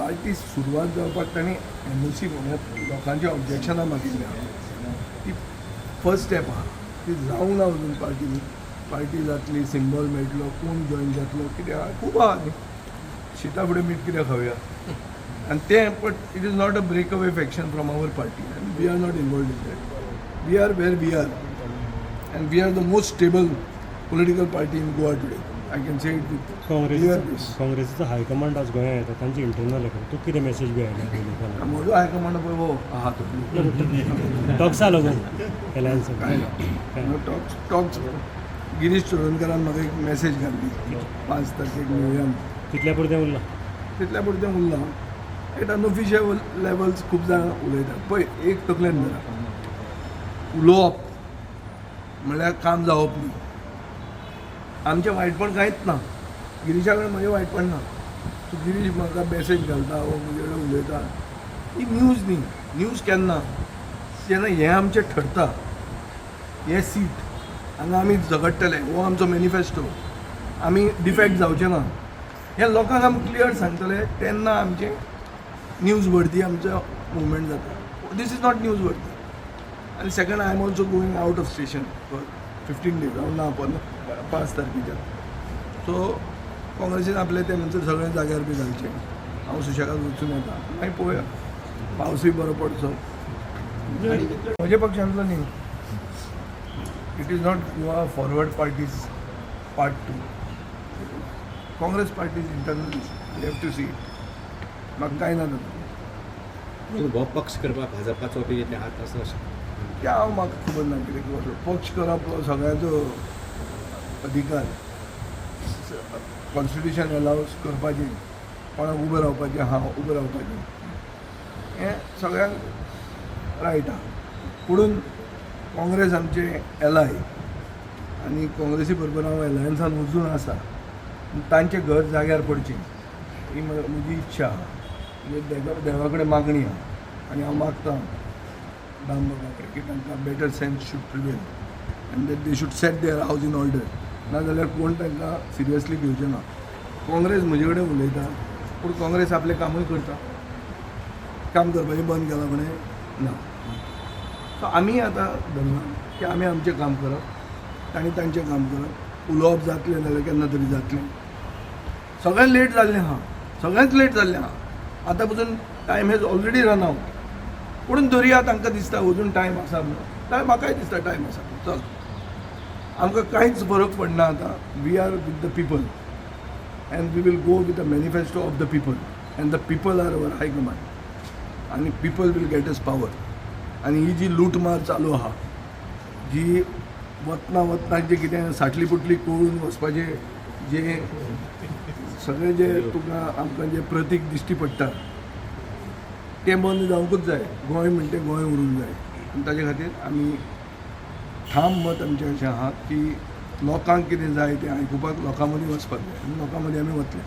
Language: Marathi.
पार्टी सुरवात जावपाक ताणें NOC म्हणून लोकांचे ऑब्जेक्शनां मागिल्लीं ती फर्स्ट स्टेप आहा ती जावंक ना अजून पार्टी जातली सिंबल मेळटलो कोण जॉईन जातलो कितें आहा खूब आहा न्ही शिता फुडें मीठ कितें खावया आनी तें but it is not a break away faction from our party आनी we are not involved in that we are where we are and we are the most stable political party in Goa today. I can say it with clear this. काँग्रेसीचो हायकमांड आज गोंयांत येता तांची इंटरनल येता तूं कितें मेसेज बी आयल्या म्हजो हायकमांड पळय वो आहा तो टॉक्सा लागून एलायन्स टॉक्स गिरीश चोडणकरान म्हाका एक मेसेज घाल्ली 5 तारखेक मेळुया कितल्या पुरतें उरलां तितल्या पुरतें उरलां एट अनऑफिशियल लेवल्स खूब जाण उलयतात पळय एक तकलेन धरा उलोवप म्हणल्यार काम जावप न्ही आमचें वायटपण कांयच ना गिरीशा कडेन म्हजें वायटपण ना सो गिरीश म्हाका मॅसेज घालता वो म्हजे कडेन उलयता ही न्यूज न्ही न्यूज केन्ना जेन्ना हें आमचें ठरता हें सीट हांगा आमी झगडटले हो आमचो मॅनिफेस्टो आमी डिफेक्ट जावचे ना हें लोकांक आमी क्लियर सांगतले तेन्ना आमचें न्यूज भरती आमचो मुवमेंट जाता दीस इज नॉट न्यूज भरती आणि second I am also going out of station for 15 days हांव ना पण 5 तारखेच्या सो काँग्रेसीन आपले ते म्हणसर सगळे जाग्यार बी घालचे हांव सुशेगाद वचून येता मागीर पळोवया पावसूय बरो पडचो म्हजे पक्षांतलो न्ही it is not Goa Forward parties part 2 Congress parties internal you have to see it म्हाका कांय ना पूण हो पक्ष करपाक भाजपाचो बी हात आसा त्या हांव म्हाका खबर ना कितें करप पक्ष करप हो सगळ्यांचो अधिकार कॉन्स्टिट्यूशन अलावज करपाचें कोणाक उबें रावपाचें उबें रावपाचें हें सगळ्यांक रायट आहा पुणून काँग्रेस आमचें एलाय आनी काँग्रेसी बरोबर हांव एलायन्सान वचून आसा तांचें घर जाग्यार पडचें ही म्हजी इच्छा आहा म्हणजे देवा कडेन मागणी आहा आनी हांव मागतां राम बाबा कडेन की तांकां better sense should prevail and that they should set their house in order नाजाल्यार कोण तांकां सिरियसली घेवचें ना काँग्रेस म्हजे कडेन उलयता पूण काँग्रेस आपलें कामूय करता काम करपाचें बंद केलां म्हणे ना सो आमी आतां धरना की आमी आमचें काम करप तांणी तांचें काम करप उलोवप जातलें नाजाल्यार केन्ना तरी जातलें सगळें लेट जाल्लें आहा सगळेंच लेट जाल्लें आहा आतां पसून time has already run out पुणून दर्या तांकां दिसता अजून टायम आसा म्हणून म्हाकाय दिसता टायम आसा चल आमकां कांयच फरक पडना आतां we are with the people and we will go with the manifesto of the people and the people are our high command आनी people will get us power आनी ही जी लूटमार चालू आहा जी वतना जे कितें साटली पुटली कळून वचपाचें जे सगळें जे तुका आमकां जे प्रतीक दिश्टी पडटा तें बंद जावंकूच जाय गोंय म्हणटा गोंय उरूंक जाय आनी ताचे खातीर आमी ठाम मत आमचें अशें आहा की लोकांक कितें जाय तें आयकुपाक लोकां मदीं वचपाक जाय आनी लोकां मदीं आमी वतले